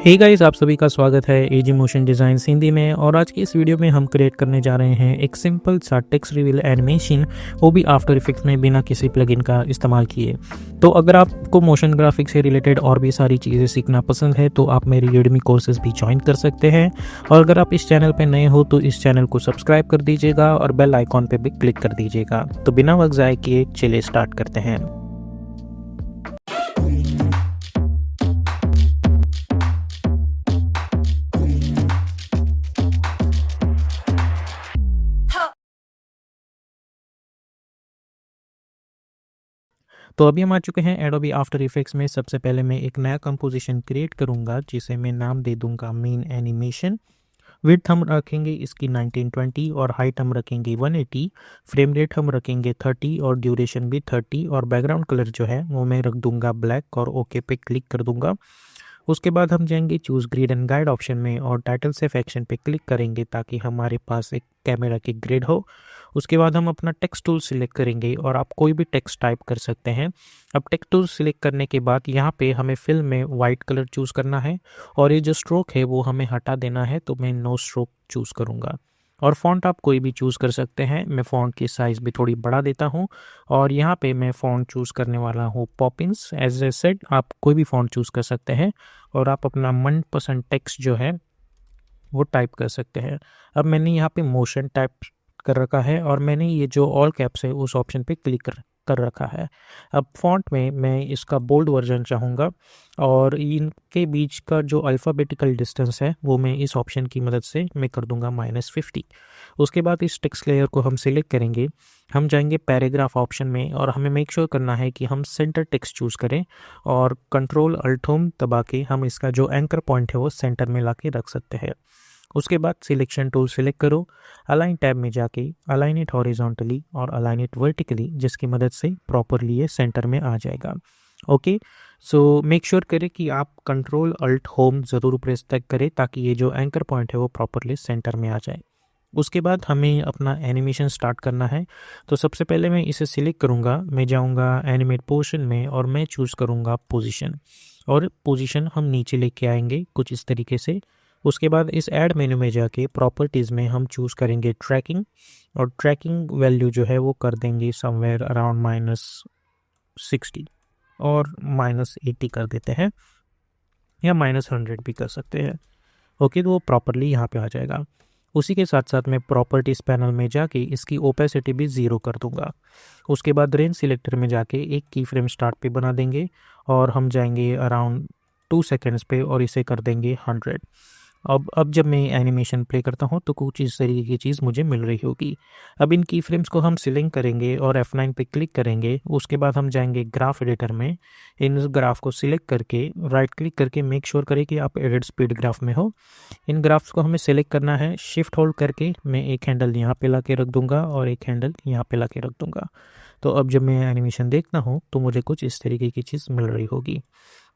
Hey guys, आप सभी का स्वागत है एजी मोशन डिज़ाइन हिंदी में। और आज की इस वीडियो में हम क्रिएट करने जा रहे हैं एक सिंपल सा टेक्स्ट रिवील एनिमेशन, वो भी आफ्टर इफेक्ट्स में बिना किसी प्लगइन का इस्तेमाल किए। तो अगर आपको मोशन ग्राफिक्स से रिलेटेड और भी सारी चीज़ें सीखना पसंद है तो आप मेरी यूडेमी कोर्सेज भी ज्वाइन कर सकते हैं। और अगर आप इस चैनल पर नए हो तो इस चैनल को सब्सक्राइब कर दीजिएगा और बेल आइकॉन पर भी क्लिक कर दीजिएगा। तो बिना वक्त ज़ाय किए चलिए स्टार्ट करते हैं। तो अभी हम आ चुके हैं एडोबी आफ्टर इफेक्ट्स में। सबसे पहले मैं एक नया कंपोजिशन क्रिएट करूंगा जिसे मैं नाम दे दूंगा मेन एनिमेशन। विड्थ हम रखेंगे इसकी 1920 और हाइट हम रखेंगे 180। फ्रेम रेट हम रखेंगे 30 और ड्यूरेशन भी 30। और बैकग्राउंड कलर जो है वो मैं रख दूंगा ब्लैक और ओके पे क्लिक कर दूंगा। उसके बाद हम जाएंगे choose grid and guide option में और टाइटल सेफ एक्शन पे क्लिक करेंगे ताकि हमारे पास एक कैमरा की ग्रिड हो। उसके बाद हम अपना टेक्स्ट टूल सिलेक्ट करेंगे और आप कोई भी टेक्स्ट टाइप कर सकते हैं। अब टेक्स्ट टूल सिलेक्ट करने के बाद यहाँ पे हमें फिल में वाइट कलर चूज़ करना है और ये जो स्ट्रोक है वो हमें हटा देना है, तो मैं नो स्ट्रोक चूज़ करूँगा। और फ़ॉन्ट आप कोई भी चूज़ कर सकते हैं। मैं फ़ॉन्ट की साइज़ भी थोड़ी बढ़ा देता हूँ और यहाँ पे मैं फ़ॉन्ट चूज़ करने वाला हूँ पॉपिंस। एज ए सेड आप कोई भी फ़ॉन्ट चूज़ कर सकते हैं और आप अपना मनपसंद टेक्स्ट जो है वो टाइप कर सकते हैं। अब मैंने यहाँ पे मोशन टाइप कर रखा है और मैंने ये जो ऑल कैप्स है उस ऑप्शन पे क्लिक कर रखा है। अब फॉन्ट में मैं इसका बोल्ड वर्जन चाहूँगा और इनके बीच का जो अल्फ़ाबेटिकल डिस्टेंस है वो मैं इस ऑप्शन की मदद से मैं कर दूंगा -50। उसके बाद इस टेक्स्ट लेयर को हम सिलेक्ट करेंगे। हम जाएंगे पैराग्राफ ऑप्शन में और हमें मेक श्योर करना है कि हम सेंटर टेक्स्ट चूज़ करें और कंट्रोल अल्ट होम दबा के हम इसका जो एंकर पॉइंट है वो सेंटर में ला के रख सकते हैं। उसके बाद सिलेक्शन टूल सिलेक्ट करो, अलाइन टैब में जाके अलाइन इट हॉरिजॉन्टली और अलाइन इट वर्टिकली, जिसकी मदद से प्रॉपरली ये सेंटर में आ जाएगा। ओके, सो मेक श्योर करें कि आप कंट्रोल अल्ट होम ज़रूर प्रेस तक करें ताकि ये जो एंकर पॉइंट है वो प्रॉपरली सेंटर में आ जाए। उसके बाद हमें अपना एनिमेशन स्टार्ट करना है। तो सबसे पहले मैं इसे सिलेक्ट करूँगा, मैं जाऊँगा एनिमेट पोर्शन में और मैं चूज़ करूँगा पोजीशन। और पोजीशन हम नीचे लेके आएंगे कुछ इस तरीके से। उसके बाद इस ऐड मेन्यू में जाके प्रॉपर्टीज़ में हम चूज़ करेंगे ट्रैकिंग और ट्रैकिंग वैल्यू जो है वो कर देंगे समवेयर अराउंड -60 और -80 कर देते हैं या -100 भी कर सकते हैं। ओके, तो वो प्रॉपरली यहाँ पे आ जाएगा। उसी के साथ साथ मैं प्रॉपर्टीज़ पैनल में जाके इसकी ओपेसिटी भी 0 कर दूंगा। उसके बाद रेंज सिलेक्टर में जाके एक की फ्रेम स्टार्ट पे बना देंगे और हम जाएंगे अराउंड 2 सेकेंड्स पे और इसे कर देंगे 100। अब जब मैं एनिमेशन प्ले करता हूँ तो कुछ इस तरीके की चीज़ मुझे मिल रही होगी। अब इन की फ्रेम्स को हम सिलेक्ट करेंगे और F9 पे क्लिक करेंगे। उसके बाद हम जाएंगे ग्राफ एडिटर में, इन ग्राफ को सिलेक्ट करके राइट क्लिक करके मेक श्योर करें कि आप एडिट स्पीड ग्राफ में हो। इन ग्राफ्स को हमें सेलेक्ट करना है, शिफ्ट होल्ड करके मैं एक हैंडल यहाँ पे ला के रख दूंगा और एक हैंडल यहाँ पे ला के रख दूंगा। तो अब जब मैं एनिमेशन देखता हूँ तो मुझे कुछ इस तरीके की चीज़ मिल रही होगी।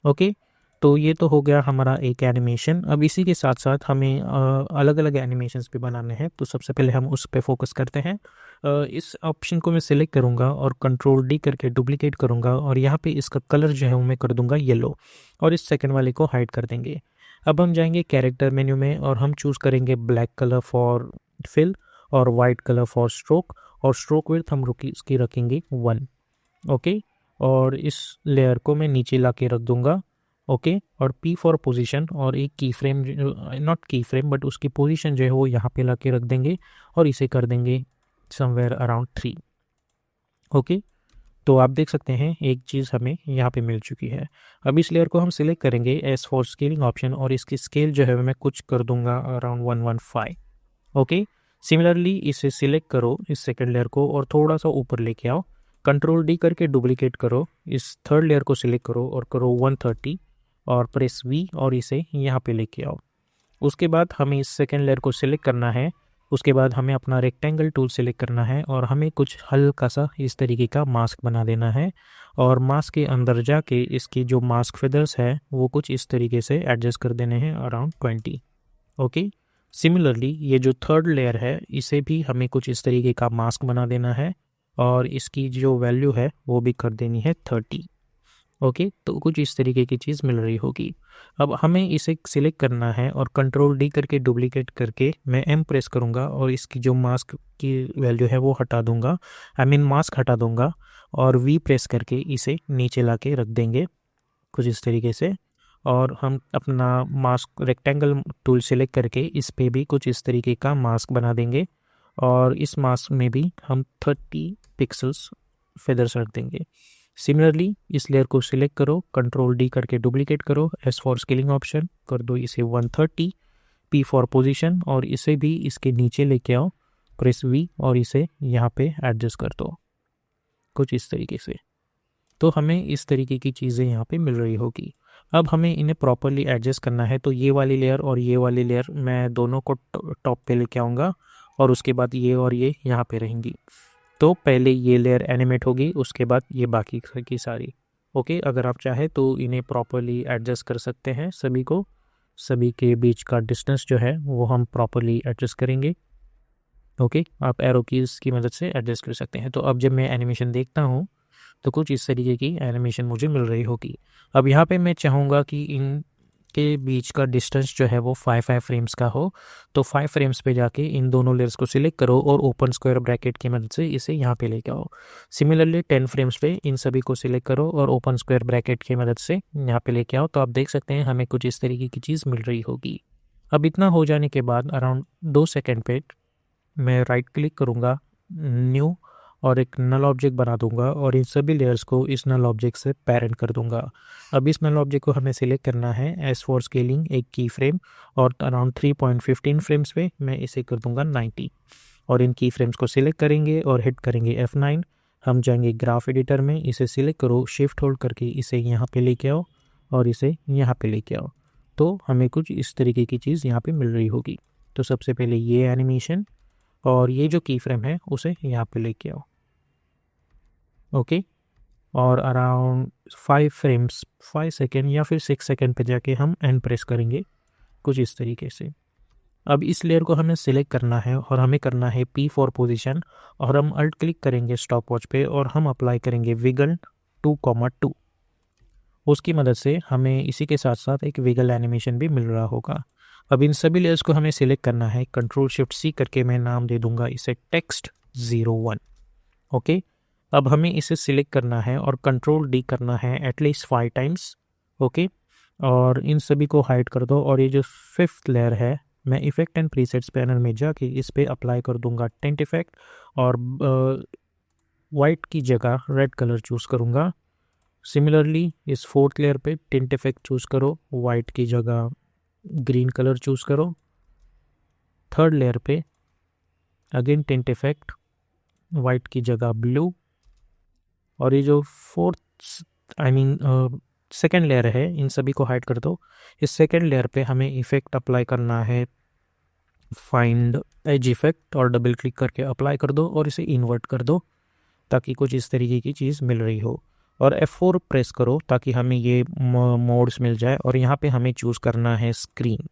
ओके, तो ये तो हो गया हमारा एक एनिमेशन। अब इसी के साथ साथ हमें अलग अलग एनिमेशंस भी बनाने हैं, तो सबसे पहले हम उस पे फोकस करते हैं। इस ऑप्शन को मैं सिलेक्ट करूँगा और कंट्रोल D करके डुप्लीकेट करूँगा और यहाँ पे इसका कलर जो है वो मैं कर दूँगा येलो और इस सेकंड वाले को हाइड कर देंगे। अब हम जाएंगे कैरेक्टर मेन्यू में और हम चूज़ करेंगे ब्लैक कलर फॉर फिल और वाइट कलर फॉर स्ट्रोक और स्ट्रोक विड्थ हम इसकी रखेंगे 1। ओके, और इस लेयर को मैं नीचे ला के रख दूँगा। ओके, और P फॉर पोजीशन और एक की फ्रेम, नॉट की फ्रेम बट उसकी पोजीशन जो है वो यहाँ पे ला के रख देंगे और इसे कर देंगे समवेयर अराउंड 3। ओके, तो आप देख सकते हैं एक चीज़ हमें यहाँ पे मिल चुकी है। अब इस लेयर को हम सिलेक्ट करेंगे एस फॉर स्केलिंग ऑप्शन और इसकी स्केल जो है मैं कुछ कर दूंगा अराउंड 115। ओके, सिमिलरली इसे सिलेक्ट करो इस सेकेंड लेयर को और थोड़ा सा ऊपर लेके आओ, कंट्रोल D करके डुप्लीकेट करो, इस थर्ड लेयर को सिलेक्ट करो और करो 130 और प्रेस V और इसे यहाँ पे लेके आओ। उसके बाद हमें इस सेकेंड लेयर को सिलेक्ट करना है। उसके बाद हमें अपना रेक्टेंगल टूल सिलेक्ट करना है और हमें कुछ हल्का सा इस तरीके का मास्क बना देना है और मास्क के अंदर जाके इसकी जो मास्क फेदर्स है वो कुछ इस तरीके से एडजस्ट कर देने हैं अराउंड 20। ओके, सिमिलरली ये जो थर्ड लेयर है इसे भी हमें कुछ इस तरीके का मास्क बना देना है और इसकी जो वैल्यू है वो भी कर देनी है 30। ओके, तो कुछ इस तरीके की चीज़ मिल रही होगी। अब हमें इसे सिलेक्ट करना है और कंट्रोल डी करके डुप्लीकेट करके मैं एम प्रेस करूँगा और इसकी जो मास्क की वैल्यू है वो हटा दूँगा, आई मीन मास्क हटा दूँगा, और वी प्रेस करके इसे नीचे ला के रख देंगे कुछ इस तरीके से। और हम अपना मास्क रेक्टेंगल टूल सेलेक्ट करके इस पे भी कुछ इस तरीके का मास्क बना देंगे, और इस मास्क में भी हम 30 पिक्सल्स फेदर्स रख देंगे। सिमिलरली इस लेयर को सिलेक्ट करो, कंट्रोल डी करके डुप्लीकेट करो, एस फॉर स्केलिंग ऑप्शन कर दो इसे 130, पी फॉर पोजीशन, और इसे भी इसके नीचे लेके आओ, प्रेस वी और इसे यहाँ पे एडजस्ट कर दो कुछ इस तरीके से। तो हमें इस तरीके की चीज़ें यहाँ पे मिल रही होगी। अब हमें इन्हें प्रॉपरली एडजस्ट करना है, तो ये वाली लेयर और ये वाली लेयर मैं दोनों को टॉप पे लेके आऊँगा, और उसके बाद ये और ये यहाँ पे रहेंगी। तो पहले ये लेयर एनिमेट होगी, उसके बाद ये बाकी की सारी। ओके, अगर आप चाहे तो इन्हें प्रॉपरली एडजस्ट कर सकते हैं सभी को, सभी के बीच का डिस्टेंस जो है वो हम प्रॉपरली एडजस्ट करेंगे। ओके, आप एरो कीज़ की मदद से एडजस्ट कर सकते हैं। तो अब जब मैं एनिमेशन देखता हूँ तो कुछ इस तरीके की एनिमेशन मुझे मिल रही होगी। अब यहाँ पे मैं चाहूँगा कि इन के बीच का डिस्टेंस जो है वो 5 फ्रेम्स का हो, तो 5 फ्रेम्स पे जाके इन दोनों लेयर्स को सिलेक्ट करो और ओपन स्क्वायर ब्रैकेट की मदद से इसे यहाँ पे लेके आओ। सिमिलरली 10 फ्रेम्स पे इन सभी को सिलेक्ट करो और ओपन स्क्वायर ब्रैकेट की मदद से यहाँ पे लेके आओ। तो आप देख सकते हैं हमें कुछ इस तरीके की चीज़ मिल रही होगी। अब इतना हो जाने के बाद अराउंड 2 सेकेंड पे मैं राइट क्लिक करूँगा, न्यू, और एक नल ऑब्जेक्ट बना दूंगा और इन सभी लेयर्स को इस नल ऑब्जेक्ट से पेरेंट कर दूंगा। अब इस नल ऑब्जेक्ट को हमें सिलेक्ट करना है, एस फॉर स्केलिंग एक की फ्रेम, और अराउंड 3.15 फ्रेम्स पे मैं इसे कर दूंगा 90, और इन की फ्रेम्स को सिलेक्ट करेंगे और हिट करेंगे F9। हम जाएंगे ग्राफ एडिटर में, इसे सिलेक्ट करो, शिफ्ट होल्ड करके इसे यहाँ पे लेके आओ और इसे यहाँ पे लेके आओ। तो हमें कुछ इस तरीके की चीज़ यहाँ पे मिल रही होगी। तो सबसे पहले ये एनिमेशन और ये जो की फ्रेम है उसे यहाँ पे लेके आओ। ओके, और अराउंड 5 फ्रेम्स 5 सेकेंड या फिर 6 सेकेंड पे जाके हम एंड प्रेस करेंगे कुछ इस तरीके से। अब इस लेयर को हमें सिलेक्ट करना है और हमें करना है P फॉर पोजीशन, और हम अल्ट क्लिक करेंगे स्टॉप वॉच पे और हम अप्लाई करेंगे विगल 2,2। उसकी मदद से हमें इसी के साथ साथ एक विगल एनिमेशन भी मिल रहा होगा। अब इन सभी लेयर्स को हमें सिलेक्ट करना है, कंट्रोल शिफ्ट C करके मैं नाम दे दूंगा इसे टेक्स्ट 01। ओके, अब हमें इसे सिलेक्ट करना है और कंट्रोल डी करना है एटलीस्ट 5 टाइम्स। ओके, और इन सभी को हाइड कर दो, और ये जो 5th लेयर है मैं इफेक्ट एंड प्रीसेट्स पैनल में जाके इस पे अप्लाई कर दूंगा टेंट इफेक्ट, और वाइट की जगह रेड कलर चूज़ करूँगा। सिमिलरली इस 4th लेयर पे टेंट इफेक्ट चूज़ करो, वाइट की जगह ग्रीन कलर चूज़ करो। 3rd लेयर पे अगेन टेंट इफेक्ट, वाइट की जगह ब्लू, और ये जो 4th I mean second layer है इन सभी को हाइड कर दो। इस सेकेंड लेयर पे हमें इफेक्ट अप्लाई करना है, फाइंड एज इफेक्ट, और डबल क्लिक करके अप्लाई कर दो और इसे इन्वर्ट कर दो ताकि कुछ इस तरीके की चीज़ मिल रही हो, और F4 प्रेस करो ताकि हमें ये मोड्स मिल जाए, और यहाँ पे हमें चूज़ करना है स्क्रीन।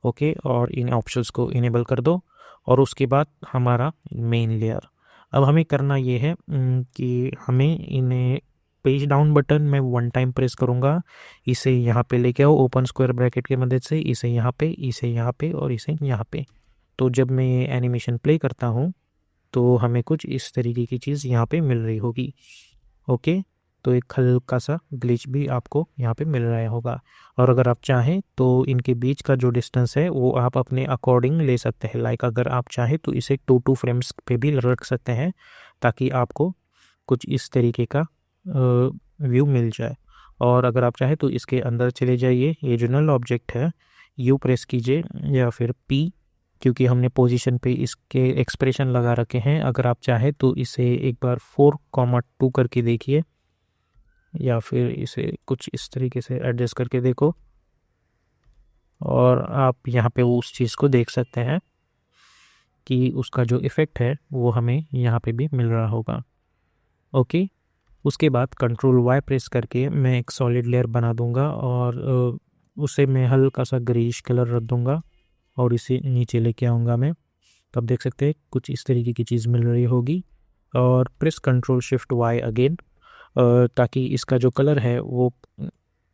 ओके, और इन ऑप्शंस को इनेबल कर दो, और उसके बाद हमारा मेन लेयर। अब हमें करना ये है कि हमें इन्हें पेज डाउन बटन मैं 1 टाइम प्रेस करूँगा, इसे यहाँ पे लेके आओ ओपन स्क्वायर ब्रैकेट की मदद से, इसे यहाँ पे, इसे यहाँ पे और इसे यहाँ पे। तो जब मैं ये एनिमेशन प्ले करता हूँ तो हमें कुछ इस तरीके की चीज़ यहाँ पे मिल रही होगी। ओके, तो एक हल्का सा ग्लिच भी आपको यहाँ पे मिल रहा होगा, और अगर आप चाहें तो इनके बीच का जो डिस्टेंस है वो आप अपने अकॉर्डिंग ले सकते हैं। लाइक अगर आप चाहें तो इसे 2 फ्रेम्स पे भी रख सकते हैं ताकि आपको कुछ इस तरीके का व्यू मिल जाए। और अगर आप चाहें तो इसके अंदर चले जाइए, ये जो नल ऑब्जेक्ट है यू प्रेस कीजिए या फिर P, क्योंकि हमने पोजीशन पे इसके एक्सप्रेशन लगा रखे हैं। अगर आप चाहें तो इसे एक बार 4,2 करके देखिए, या फिर इसे कुछ इस तरीके से एडजस्ट करके देखो, और आप यहाँ पे उस चीज़ को देख सकते हैं कि उसका जो इफ़ेक्ट है वो हमें यहाँ पे भी मिल रहा होगा। ओके, उसके बाद कंट्रोल Y प्रेस करके मैं एक सॉलिड लेयर बना दूंगा, और उसे मैं हल्का सा ग्रीश कलर रख दूंगा और इसे नीचे लेके आऊँगा मैं। तो आप देख सकते हैं कुछ इस तरीके की चीज़ मिल रही होगी, और press control shift Y again. ताकि इसका जो कलर है वो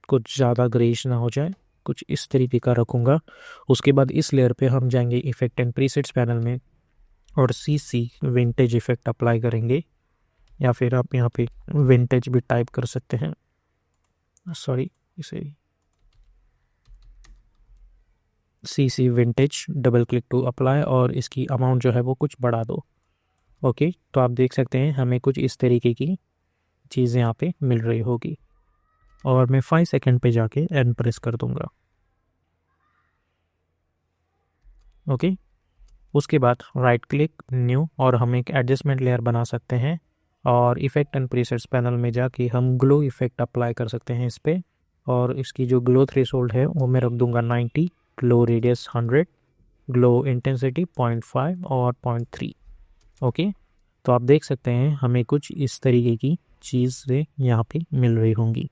कुछ ज़्यादा ग्रेइश ना हो जाए, कुछ इस तरीके का रखूँगा। उसके बाद इस लेयर पे हम जाएंगे इफेक्ट एंड प्रीसेट्स पैनल में और CC विंटेज इफेक्ट अप्लाई करेंगे, या फिर आप यहाँ पे विंटेज भी टाइप कर सकते हैं, सॉरी इसे CC vintage, double click to apply और इसकी अमाउंट जो है वो कुछ बढ़ा दो। ओके, तो आप देख सकते हैं हमें कुछ इस तरीके की चीज़ यहाँ पे मिल रही होगी और मैं 5 सेकंड पे जाके एंड प्रेस कर दूंगा। ओके, उसके बाद राइट क्लिक न्यू और हम एक एडजस्टमेंट लेयर बना सकते हैं और इफेक्ट एंड प्रीसेट्स पैनल में जाके हम ग्लो इफेक्ट अप्लाई कर सकते हैं इस पर, और इसकी जो ग्लो थ्रेशोल्ड है वो मैं रख दूंगा 90, ग्लो रेडियस 100, ग्लो इंटेंसिटी 0.5 और 0.3। ओके, तो आप देख सकते हैं हमें कुछ इस तरीके की चीज़ें यहाँ पे मिल रही होंगी।